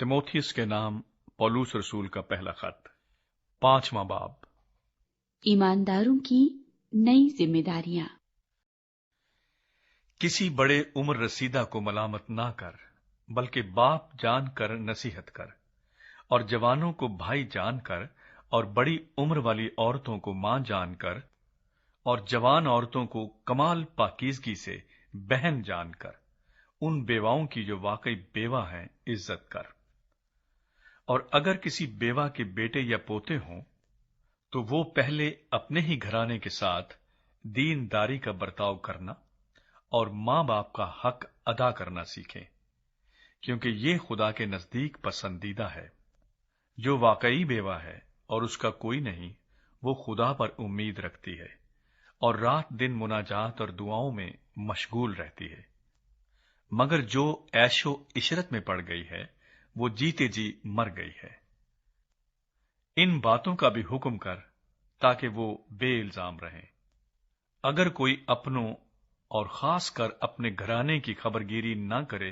तिमोथियस के नाम पौलुस रसूल का पहला खत, 5वां बाब। ईमानदारों की नई जिम्मेदारियां। किसी बड़े उम्र रसीदा को मलामत ना कर, बल्कि बाप जानकर नसीहत कर, और जवानों को भाई जानकर, और बड़ी उम्र वाली औरतों को मां जानकर, और जवान औरतों को कमाल पाकीज़गी से बहन जानकर, उन बेवाओं की जो वाकई बेवा हैं इज्जत कर। और अगर किसी बेवा के बेटे या पोते हों, तो वो पहले अपने ही घराने के साथ दीनदारी का बर्ताव करना और मां बाप का हक अदा करना सीखें, क्योंकि ये खुदा के नजदीक पसंदीदा है। जो वाकई बेवा है और उसका कोई नहीं, वो खुदा पर उम्मीद रखती है और रात दिन मुनाजात और दुआओं में मशगूल रहती है। मगर जो ऐशो इशरत में पड़ गई है, वो जीते जी मर गई है। इन बातों का भी हुक्म कर, ताकि वो बेइल्जाम रहें। अगर कोई अपनों और खास कर अपने घराने की खबरगिरी न करे,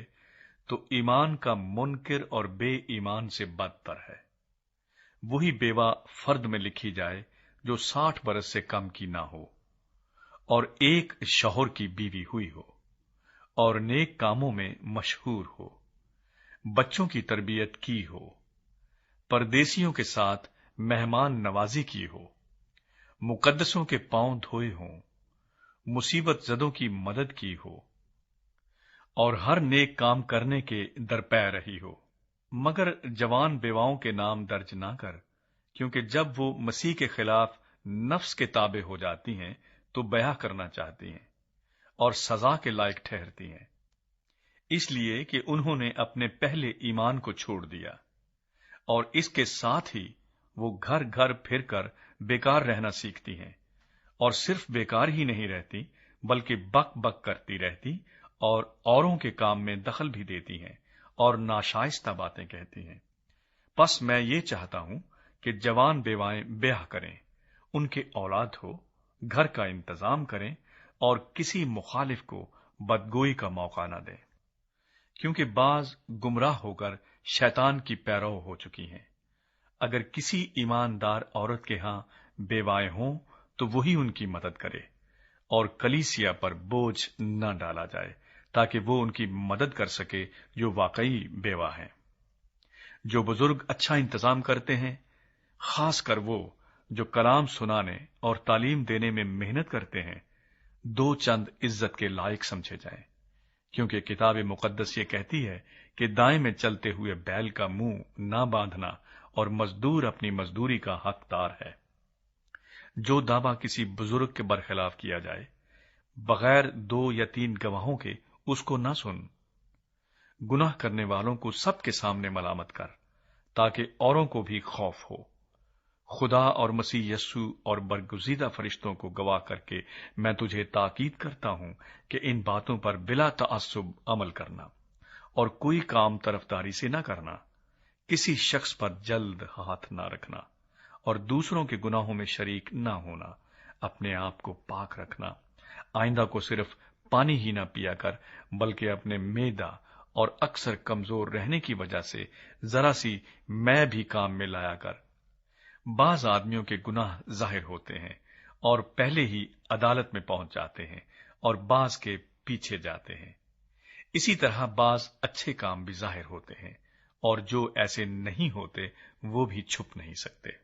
तो ईमान का मुनकिर और बेईमान से बदतर है। वही बेवा फर्द में लिखी जाए जो 60 बरस से कम की ना हो, और एक शौहर की बीवी हुई हो, और नेक कामों में मशहूर हो, बच्चों की तरबियत की हो, परदेसियों के साथ मेहमान नवाजी की हो, मुकद्दसों के पांव धोए हों, मुसीबत जदों की मदद की हो, और हर नेक काम करने के दरपै रही हो। मगर जवान बेवाओं के नाम दर्ज ना कर, क्योंकि जब वो मसीह के खिलाफ नफ्स के ताबे हो जाती हैं, तो ब्याह करना चाहती हैं और सजा के लायक ठहरती हैं, इसलिए कि उन्होंने अपने पहले ईमान को छोड़ दिया। और इसके साथ ही वो घर घर फिरकर बेकार रहना सीखती हैं, और सिर्फ बेकार ही नहीं रहती, बल्कि बक बक करती रहती और औरों के काम में दखल भी देती हैं और नाशाइस्ता बातें कहती हैं। बस मैं ये चाहता हूं कि जवान बेवाएं ब्याह करें, उनके औलाद हो, घर का इंतजाम करें और किसी मुखालिफ को बदगोई का मौका न दें, क्योंकि बाज गुमराह होकर शैतान की पैरव हो चुकी हैं। अगर किसी ईमानदार औरत के यहां बेवाएं हों, तो वही उनकी मदद करे और कलीसिया पर बोझ न डाला जाए, ताकि वो उनकी मदद कर सके जो वाकई बेवा हैं। जो बुजुर्ग अच्छा इंतजाम करते हैं, खास कर वो जो कलाम सुनाने और तालीम देने में मेहनत करते हैं, दो चंद इज्जत के लायक समझे जाएं, क्योंकि किताब मुकद्दस ये कहती है कि दाएं में चलते हुए बैल का मुंह ना बांधना और मजदूर अपनी मजदूरी का हकदार है। जो दावा किसी बुजुर्ग के बरखिलाफ किया जाए, बगैर 2 या 3 गवाहों के उसको न सुन। गुनाह करने वालों को सबके सामने मलामत कर, ताकि औरों को भी खौफ हो। खुदा और मसीह यस्सु और बरगुज़ीदा फरिश्तों को गवाह करके मैं तुझे ताकीद करता हूं कि इन बातों पर बिला तअस्सुब अमल करना और कोई काम तरफदारी से न करना, किसी शख्स पर जल्द हाथ न रखना और दूसरों के गुनाहों में शरीक न होना, अपने आप को पाक रखना। आइंदा को सिर्फ पानी ही न पिया कर, बल्कि अपने मेदा और अक्सर कमजोर रहने की वजह से जरा सी मैं भी काम में लाया कर। बाज आदमियों के गुनाह जाहिर होते हैं और पहले ही अदालत में पहुंच जाते हैं, और बाज के पीछे जाते हैं। इसी तरह बाज अच्छे काम भी जाहिर होते हैं, और जो ऐसे नहीं होते वो भी छुप नहीं सकते।